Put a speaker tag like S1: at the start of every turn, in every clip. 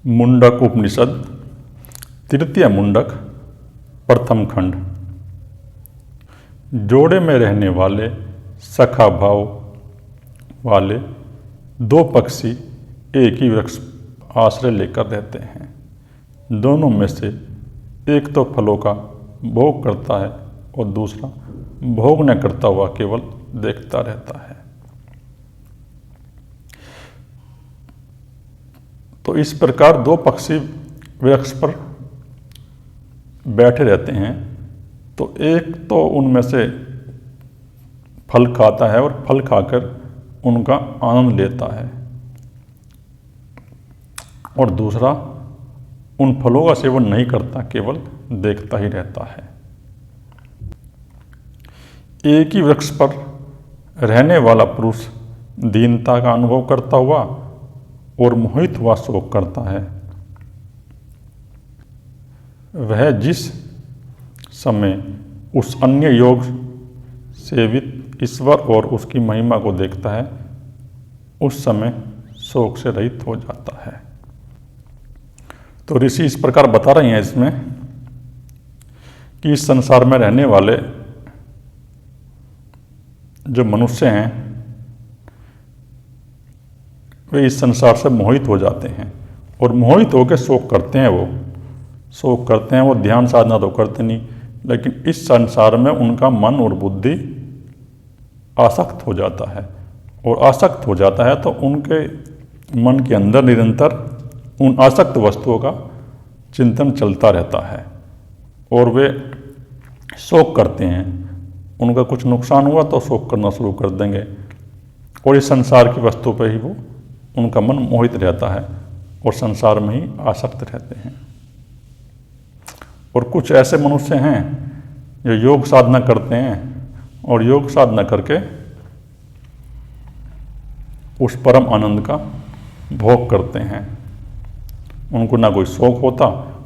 S1: मुंडक उपनिषद तृतीय मुंडक प्रथम खंड। जोड़े में रहने वाले सखा भाव वाले दो पक्षी एक ही वृक्ष आश्रय लेकर रहते हैं। दोनों में से एक तो फलों का भोग करता है और दूसरा भोग न करता हुआ केवल देखता रहता है। तो इस प्रकार दो पक्षी वृक्ष पर बैठे रहते हैं, तो एक तो उनमें से फल खाता है और फल खाकर उनका आनंद लेता है और दूसरा उन फलों का सेवन नहीं करता, केवल देखता ही रहता है। एक ही वृक्ष पर रहने वाला पुरुष दीनता का अनुभव करता हुआ और मोहित हुआ शोक करता है। वह जिस समय उस अन्य योग सेवित ईश्वर और उसकी महिमा को देखता है, उस समय शोक से रहित हो जाता है। तो ऋषि इस प्रकार बता रहे हैं इसमें कि इस संसार में रहने वाले जो मनुष्य हैं, वे इस संसार से मोहित हो जाते हैं और मोहित होकर शोक करते हैं। वो ध्यान साधना तो करते नहीं, लेकिन इस संसार में उनका मन और बुद्धि आसक्त हो जाता है और आसक्त हो जाता है तो उनके मन के अंदर निरंतर उन आसक्त वस्तुओं का चिंतन चलता रहता है और वे शोक करते हैं। उनका कुछ नुकसान हुआ तो शोक करना शुरू कर देंगे और इस संसार की वस्तु पर ही वो उनका मन मोहित रहता है और संसार में ही आसक्त रहते हैं। और कुछ ऐसे मनुष्य हैं जो योग साधना करते हैं और योग साधना करके उस परम आनंद का भोग करते हैं। उनको ना कोई शोक होता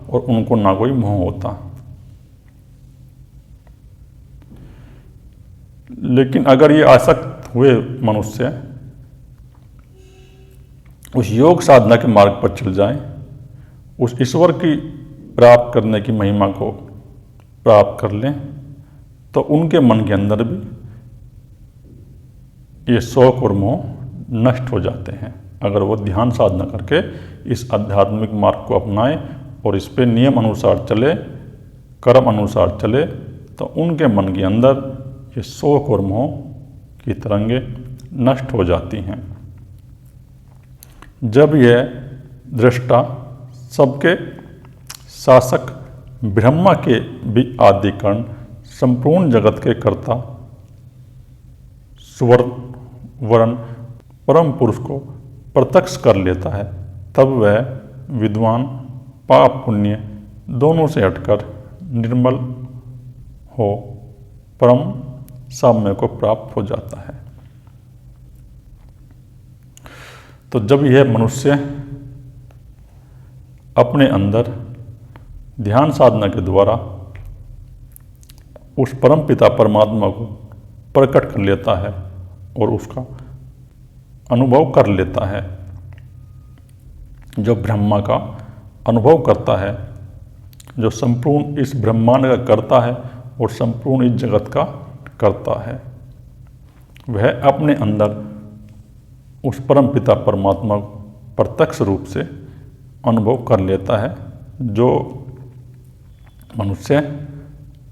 S1: और उनको ना कोई मोह होता। लेकिन अगर ये आसक्त हुए मनुष्य उस योग साधना के मार्ग पर चल जाएं, उस ईश्वर की प्राप्त करने की महिमा को प्राप्त कर लें, तो उनके मन के अंदर भी ये शौक और मोह नष्ट हो जाते हैं। अगर वो ध्यान साधना करके इस आध्यात्मिक मार्ग को अपनाएं और इस पे नियम अनुसार चले, कर्म अनुसार चले, तो उनके मन के अंदर ये शौक और मोह की तरंगे नष्ट हो जाती हैं। जब यह दृष्टा सबके शासक ब्रह्मा के भी आदि कारण संपूर्ण जगत के कर्ता सुवर्ण परम पुरुष को प्रत्यक्ष कर लेता है, तब वह विद्वान पाप पुण्य दोनों से हटकर निर्मल हो परम साम्य को प्राप्त हो जाता है। तो जब यह मनुष्य अपने अंदर ध्यान साधना के द्वारा उस परम पिता परमात्मा को प्रकट कर लेता है और उसका अनुभव कर लेता है, जो ब्रह्मा का अनुभव करता है, जो संपूर्ण इस ब्रह्मांड का करता है और संपूर्ण इस जगत का करता है, वह अपने अंदर उस परम पिता परमात्मा को प्रत्यक्ष रूप से अनुभव कर लेता है। जो मनुष्य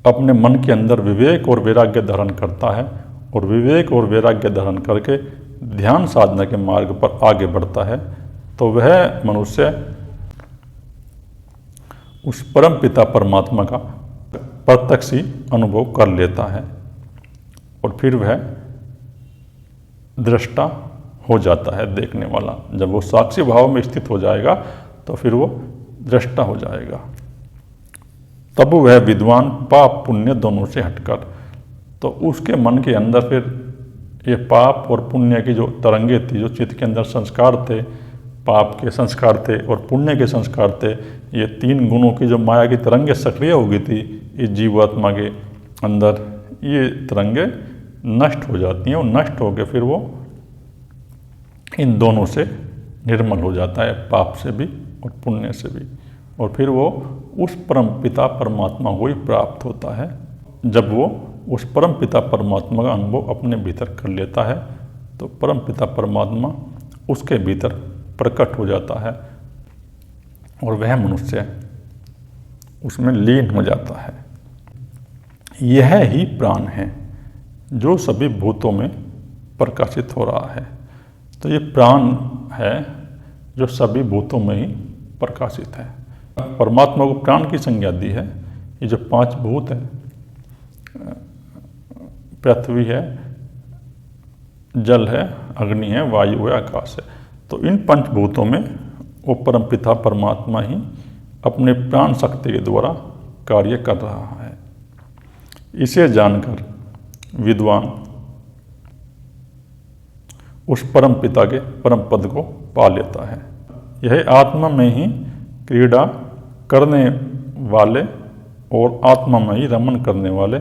S1: अपने मन के अंदर विवेक और वैराग्य धारण करता है और विवेक और वैराग्य धारण करके ध्यान साधना के मार्ग पर आगे बढ़ता है, तो वह मनुष्य उस परम पिता परमात्मा का प्रत्यक्ष ही अनुभव कर लेता है और फिर वह दृष्टा हो जाता है, देखने वाला। जब वो साक्षी भाव में स्थित हो जाएगा तो फिर वो दृष्टा हो जाएगा। तब वह विद्वान पाप पुण्य दोनों से हटकर, तो उसके मन के अंदर फिर ये पाप और पुण्य की जो तरंगे थी, जो चित्त के अंदर संस्कार थे, पाप के संस्कार थे और पुण्य के संस्कार थे, ये तीन गुणों की जो माया की तरंगे सक्रिय हो गई थी इस जीवात्मा के अंदर, ये तरंगे नष्ट हो जाती हैं और नष्ट होकर फिर वो इन दोनों से निर्मल हो जाता है, पाप से भी और पुण्य से भी, और फिर वो उस परम पिता परमात्मा को ही प्राप्त होता है। जब वो उस परम पिता परमात्मा का अनुभव अपने भीतर कर लेता है तो परम पिता परमात्मा उसके भीतर प्रकट हो जाता है और वह मनुष्य उसमें लीन हो जाता है। यह ही प्राण है जो सभी भूतों में प्रकाशित हो रहा है। तो ये प्राण है जो सभी भूतों में ही प्रकाशित है। परमात्मा को प्राण की संज्ञा दी है। ये जो 5 भूत है, पृथ्वी है, जल है, अग्नि है, वायु है, आकाश है, तो इन पंचभूतों में वो परमपिता परमात्मा ही अपने प्राण शक्ति के द्वारा कार्य कर रहा है। इसे जानकर विद्वान उस परम पिता के परम पद को पा लेता है। यह आत्मा में ही क्रीड़ा करने वाले और आत्मा में ही रमन करने वाले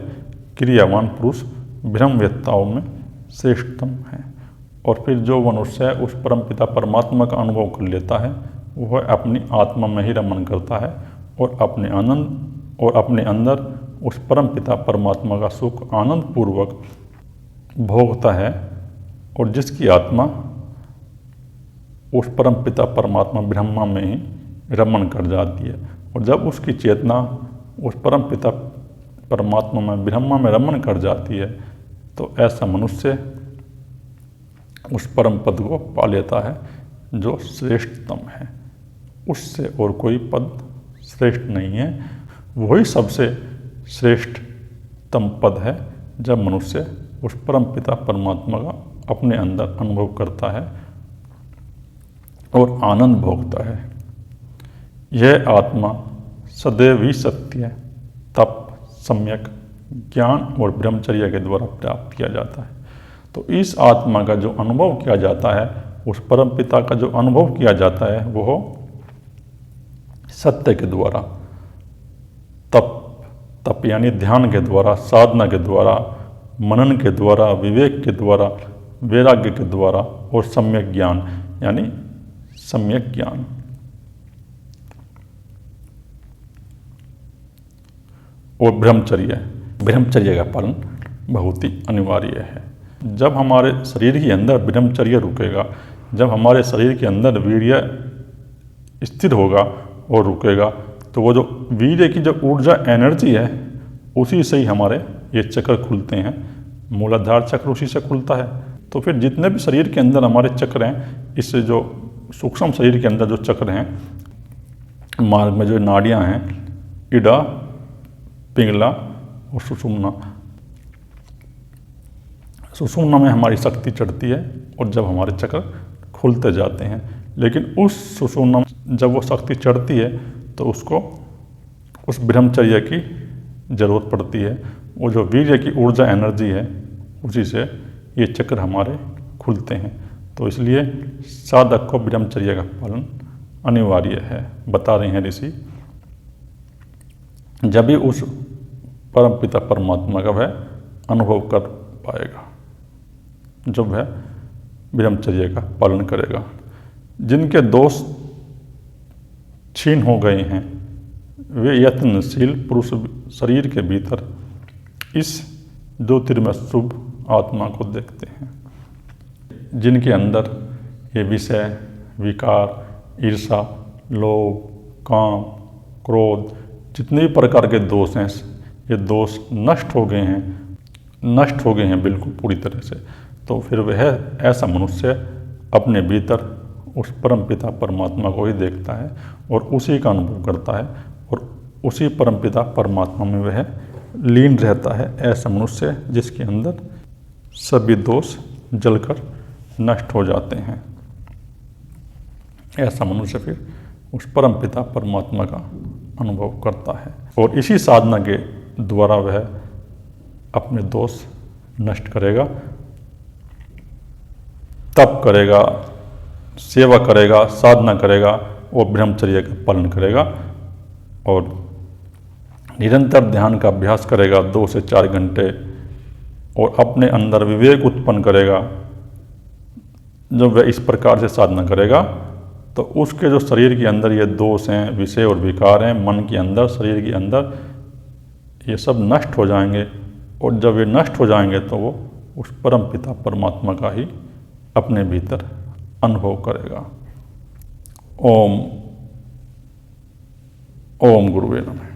S1: क्रियावान पुरुष ब्रह्मवेत्ताओं में श्रेष्ठतम है। और फिर जो मनुष्य उस परम पिता परमात्मा का अनुभव कर लेता है वह अपनी आत्मा में ही रमन करता है और अपने अंदर उस परम पिता परमात्मा का सुख आनंद पूर्वक भोगता है। और जिसकी आत्मा उस परम पिता परमात्मा ब्रह्मा में ही रमन कर जाती है और जब उसकी चेतना उस परम पिता परमात्मा में ब्रह्मा में रमन कर जाती है तो ऐसा मनुष्य उस परम पद को पा लेता है जो श्रेष्ठतम है। उससे और कोई पद श्रेष्ठ नहीं है। वही सबसे श्रेष्ठतम पद है जब मनुष्य उस परम पिता परमात्मा का अपने अंदर अनुभव करता है और आनंद भोगता है। यह आत्मा सदैव ही सत्य, तप, सम्यक ज्ञान और ब्रह्मचर्य के द्वारा प्राप्त किया जाता है। तो इस आत्मा का जो अनुभव किया जाता है, उस परम पिता का जो अनुभव किया जाता है वो सत्य के द्वारा, तप यानी ध्यान के द्वारा, साधना के द्वारा, मनन के द्वारा, विवेक के द्वारा, वैराग्य के द्वारा और सम्यक ज्ञान यानी सम्यक ज्ञान। और ब्रह्मचर्य का पालन बहुत ही अनिवार्य है। जब हमारे शरीर के अंदर ब्रह्मचर्य रुकेगा, जब हमारे शरीर के अंदर वीर्य स्थिर होगा और रुकेगा, तो वो जो वीर्य की जो ऊर्जा एनर्जी है उसी से ही हमारे ये चक्र खुलते हैं। मूलाधार चक्र उसी से खुलता है। तो फिर जितने भी शरीर के अंदर हमारे चक्र हैं, इससे जो सूक्ष्म शरीर के अंदर जो चक्र हैं, मार्ग में जो नाड़ियाँ हैं, इड़ा, पिंगला और सुषुम्ना में हमारी शक्ति चढ़ती है और जब हमारे चक्र खुलते जाते हैं। लेकिन उस सुषुम्ना जब वो शक्ति चढ़ती है तो उसको उस ब्रह्मचर्य की ज़रूरत पड़ती है। वो जो वीर्य की ऊर्जा एनर्जी है उसी से ये चक्र हमारे खुलते हैं। तो इसलिए साधक को ब्रह्मचर्य का पालन अनिवार्य है, बता रहे हैं ऋषि। जब भी उस परम पिता परमात्मा का वह अनुभव कर पाएगा, जब वह ब्रह्मचर्य का पालन करेगा। जिनके दोष क्षीण हो गए हैं वे यत्नशील पुरुष शरीर के भीतर इस ज्योतिर्मय शुभ आत्मा को देखते हैं। जिनके अंदर ये विषय, विकार, ईर्षा, लोभ, काम, क्रोध, जितने भी प्रकार के दोष हैं, ये दोष नष्ट हो गए हैं बिल्कुल पूरी तरह से। तो फिर वह ऐसा मनुष्य अपने भीतर उस परम पिता परमात्मा को ही देखता है और उसी का अनुभव करता है और उसी परम पिता परमात्मा में वह लीन रहता है। ऐसा मनुष्य जिसके अंदर सभी दोष जलकर नष्ट हो जाते हैं, ऐसा मनुष्य फिर उस परम पिता परमात्मा का अनुभव करता है और इसी साधना के द्वारा वह अपने दोष नष्ट करेगा, तप करेगा, सेवा करेगा, साधना करेगा और ब्रह्मचर्य का पालन करेगा और निरंतर ध्यान का अभ्यास करेगा 2 से 4 घंटे और अपने अंदर विवेक उत्पन्न करेगा। जब वह इस प्रकार से साधना करेगा तो उसके जो शरीर के अंदर ये दोष हैं, विषय और विकार हैं, मन के अंदर, शरीर के अंदर, ये सब नष्ट हो जाएंगे। और जब ये नष्ट हो जाएंगे तो वो उस परम पिता परमात्मा का ही अपने भीतर अनुभव करेगा। ओम गुरुवे नमः।